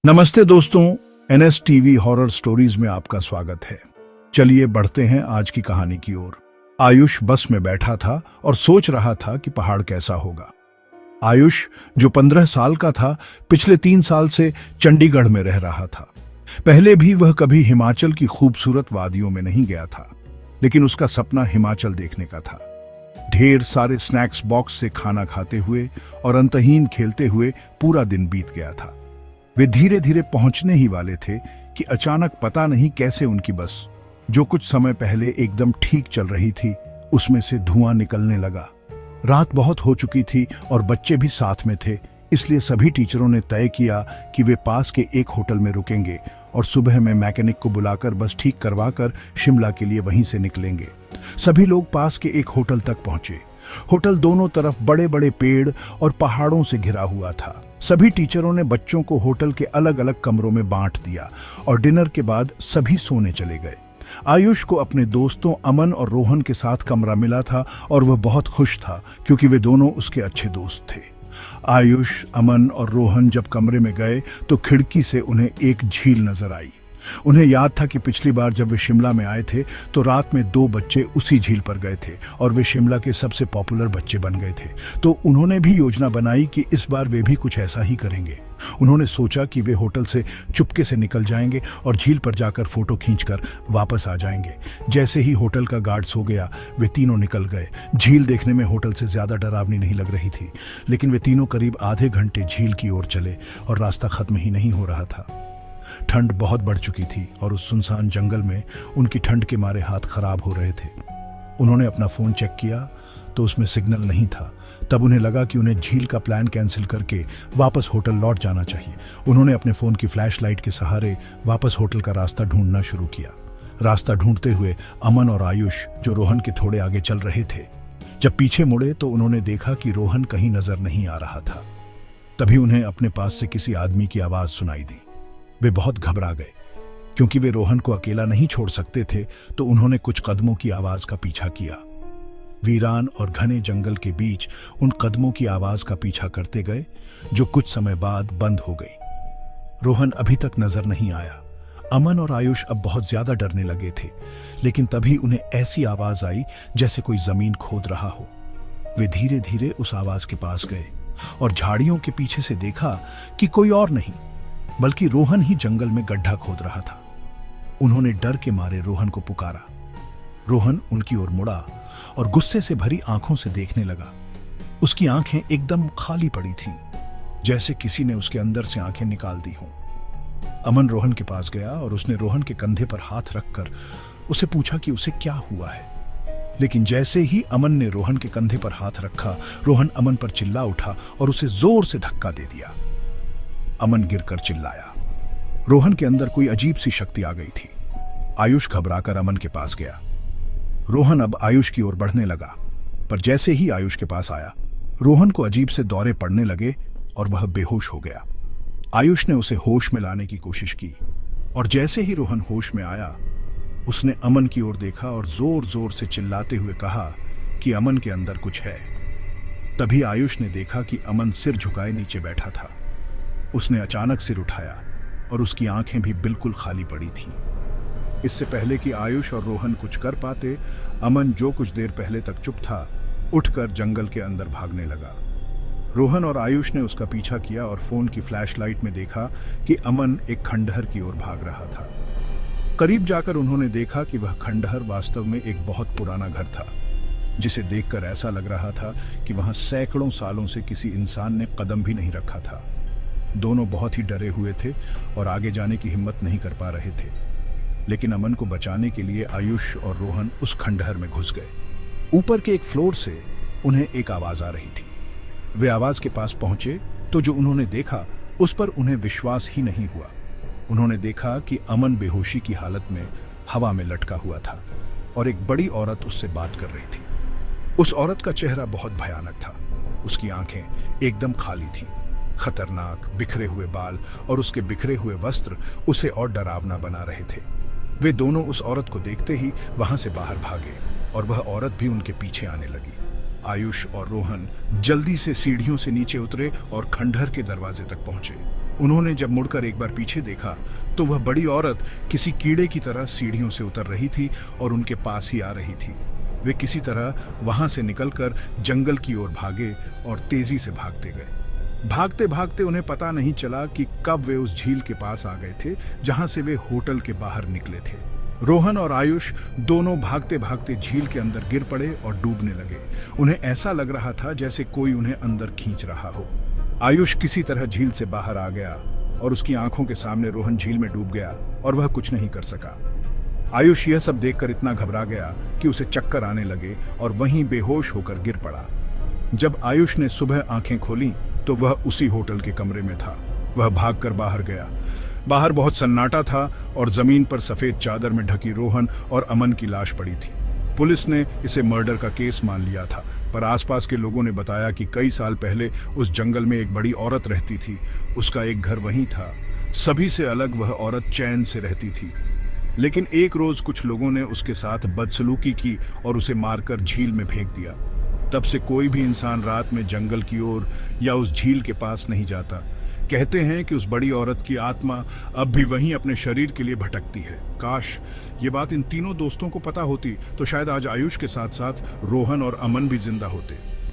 नमस्ते दोस्तों, NS TV horror stories में आपका स्वागत है। चलिए बढ़ते हैं आज की कहानी की ओर। आयुष बस में बैठा था और सोच रहा था कि पहाड़ कैसा होगा। आयुष जो 15 साल का था, पिछले 3 साल से चंडीगढ़ में रह रहा था। पहले भी वह कभी हिमाचल की खूबसूरत वादियों में नहीं गया था, लेकिन उसका सपना हिमाचल देखने का था। ढेर सारे स्नैक्स बॉक्स से खाना खाते हुए और अंतहीन खेलते हुए पूरा दिन बीत गया था। वे धीरे धीरे पहुंचने ही वाले थे कि अचानक पता नहीं कैसे उनकी बस, जो कुछ समय पहले एकदम ठीक चल रही थी, उसमें से धुआं निकलने लगा। रात बहुत हो चुकी थी और बच्चे भी साथ में थे, इसलिए सभी टीचरों ने तय किया कि वे पास के एक होटल में रुकेंगे और सुबह में मैकेनिक को बुलाकर बस ठीक करवाकर शिमला के लिए वहीं से निकलेंगे। सभी लोग पास के एक होटल तक पहुंचे। होटल दोनों तरफ बड़े बड़े पेड़ और पहाड़ों से घिरा हुआ था। सभी टीचरों ने बच्चों को होटल के अलग अलग कमरों में बांट दिया और डिनर के बाद सभी सोने चले गए। आयुष को अपने दोस्तों अमन और रोहन के साथ कमरा मिला था और वह बहुत खुश था क्योंकि वे दोनों उसके अच्छे दोस्त थे। आयुष, अमन और रोहन जब कमरे में गए तो खिड़की से उन्हें एक झील नजर आई। उन्हें याद था कि पिछली बार जब वे शिमला में आए थे तो रात में 2 बच्चे उसी झील पर गए थे और वे शिमला के सबसे पॉपुलर बच्चे बन गए थे। तो उन्होंने भी योजना बनाई कि इस बार वे भी कुछ ऐसा ही करेंगे। उन्होंने सोचा कि वे होटल से चुपके से निकल जाएंगे और झील पर जाकर फोटो खींचकर वापस आ जाएंगे। जैसे ही होटल का गार्ड सो गया, वे तीनों निकल गए। झील देखने में होटल से ज्यादा डरावनी नहीं लग रही थी, लेकिन वे तीनों करीब आधे घंटे झील की ओर चले और रास्ता खत्म ही नहीं हो रहा था। ठंड बहुत बढ़ चुकी थी और उस सुनसान जंगल में उनकी ठंड के मारे हाथ खराब हो रहे थे। उन्होंने अपना फोन चेक किया तो उसमें सिग्नल नहीं था। तब उन्हें लगा कि उन्हें झील का प्लान कैंसिल करके वापस होटल लौट जाना चाहिए। उन्होंने अपने फोन की फ्लैश लाइट के सहारे वापस होटल का रास्ता ढूंढना शुरू किया। रास्ता ढूंढते हुए अमन और आयुष, जो रोहन के थोड़े आगे चल रहे थे, जब पीछे मुड़े तो उन्होंने देखा कि रोहन कहीं नजर नहीं आ रहा था। तभी उन्हें अपने पास से किसी आदमी की आवाज सुनाई दी। वे बहुत घबरा गए क्योंकि वे रोहन को अकेला नहीं छोड़ सकते थे। तो उन्होंने कुछ कदमों की आवाज का पीछा किया। वीरान और घने जंगल के बीच उन कदमों की आवाज का पीछा करते गए, जो कुछ समय बाद बंद हो गई। रोहन अभी तक नजर नहीं आया। अमन और आयुष अब बहुत ज्यादा डरने लगे थे, लेकिन तभी उन्हें ऐसी आवाज आई जैसे कोई जमीन खोद रहा हो। वे धीरे धीरे उस आवाज के पास गए और झाड़ियों के पीछे से देखा कि कोई और नहीं बल्कि रोहन ही जंगल में गड्ढा खोद रहा था। उन्होंने डर के मारे रोहन को पुकारा। रोहन उनकी ओर मुड़ा और गुस्से से भरी आंखों से देखने लगा। उसकी आंखें एकदम खाली पड़ी थीं, जैसे किसी ने उसके अंदर से आंखें निकाल दी हों। अमन रोहन के पास गया और उसने रोहन के कंधे पर हाथ रखकर उसे पूछा कि उसे क्या हुआ है। लेकिन जैसे ही अमन ने रोहन के कंधे पर हाथ रखा, रोहन अमन पर चिल्ला उठा और उसे जोर से धक्का दे दिया। अमन गिरकर चिल्लाया। रोहन के अंदर कोई अजीब सी शक्ति आ गई थी। आयुष घबराकर अमन के पास गया। रोहन अब आयुष की ओर बढ़ने लगा, पर जैसे ही आयुष के पास आया, रोहन को अजीब से दौरे पड़ने लगे और वह बेहोश हो गया। आयुष ने उसे होश में लाने की कोशिश की और जैसे ही रोहन होश में आया, उसने अमन की ओर देखा और जोर जोर से चिल्लाते हुए कहा कि अमन के अंदर कुछ है। तभी आयुष ने देखा कि अमन सिर झुकाए नीचे बैठा था। उसने अचानक सिर उठाया और उसकी आंखें भी बिल्कुल खाली पड़ी थीं। इससे पहले कि आयुष और रोहन कुछ कर पाते, अमन, जो कुछ देर पहले तक चुप था, उठकर जंगल के अंदर भागने लगा। रोहन और आयुष ने उसका पीछा किया और फोन की फ्लैशलाइट में देखा कि अमन एक खंडहर की ओर भाग रहा था। करीब जाकर उन्होंने देखा कि वह खंडहर वास्तव में एक बहुत पुराना घर था, जिसे देखकर ऐसा लग रहा था कि वहां सैकड़ों सालों से किसी इंसान ने कदम भी नहीं रखा था। दोनों बहुत ही डरे हुए थे और आगे जाने की हिम्मत नहीं कर पा रहे थे, लेकिन अमन को बचाने के लिए आयुष और रोहन उस खंडहर में घुस गए। ऊपर के एक फ्लोर से उन्हें एक आवाज आ रही थी। वे आवाज के पास पहुंचे तो जो उन्होंने देखा उस पर उन्हें विश्वास ही नहीं हुआ। उन्होंने देखा कि अमन बेहोशी की हालत में हवा में लटका हुआ था और एक बड़ी औरत उससे बात कर रही थी। उस औरत का चेहरा बहुत भयानक था। उसकी आंखें एकदम खाली थीं। खतरनाक बिखरे हुए बाल और उसके बिखरे हुए वस्त्र उसे और डरावना बना रहे थे। वे दोनों उस औरत को देखते ही वहां से बाहर भागे और वह औरत भी उनके पीछे आने लगी। आयुष और रोहन जल्दी से सीढ़ियों से नीचे उतरे और खंडहर के दरवाजे तक पहुंचे। उन्होंने जब मुड़कर एक बार पीछे देखा तो वह बड़ी औरत किसी कीड़े की तरह सीढ़ियों से उतर रही थी और उनके पास ही आ रही थी। वे किसी तरह वहां से निकलकर जंगल की ओर भागे और तेजी से भागते गए। भागते भागते उन्हें पता नहीं चला कि कब वे उस झील के पास आ गए थे जहां से वे होटल के बाहर निकले थे। रोहन और आयुष दोनों भागते भागते झील के अंदर गिर पड़े और डूबने लगे। उन्हें ऐसा लग रहा था जैसे कोई उन्हें अंदर खींच रहा हो। आयुष किसी तरह झील से बाहर आ गया और उसकी आंखों के सामने रोहन झील में डूब गया और वह कुछ नहीं कर सका। आयुष यह सब देखकर इतना घबरा गया कि उसे चक्कर आने लगे और वहीं बेहोश होकर गिर पड़ा। जब आयुष ने सुबह आंखें खोली तो वह उसी होटल के कमरे में था। वह भागकर बाहर गया। बाहर बहुत सन्नाटा था और जमीन पर सफेद चादर में ढकी रोहन और अमन की लाश पड़ी थी। पुलिस ने इसे मर्डर का केस मान लिया था, पर आसपास के लोगों ने बताया कि कई साल पहले उस जंगल में एक बड़ी औरत रहती थी। उसका एक घर वहीं था। सभी से अलग वह औरत चैन से रहती थी। लेकिन एक रोज कुछ लोगों ने उसके साथ बदसलूकी की और उसे मारकर झील में फेंक दिया। तब से कोई भी इंसान रात में जंगल की ओर या उस झील के पास नहीं जाता। कहते हैं कि उस बड़ी औरत की आत्मा अब भी वहीं अपने शरीर के लिए भटकती है। काश ये बात इन तीनों दोस्तों को पता होती तो शायद आज आयुष के साथ साथ रोहन और अमन भी जिंदा होते।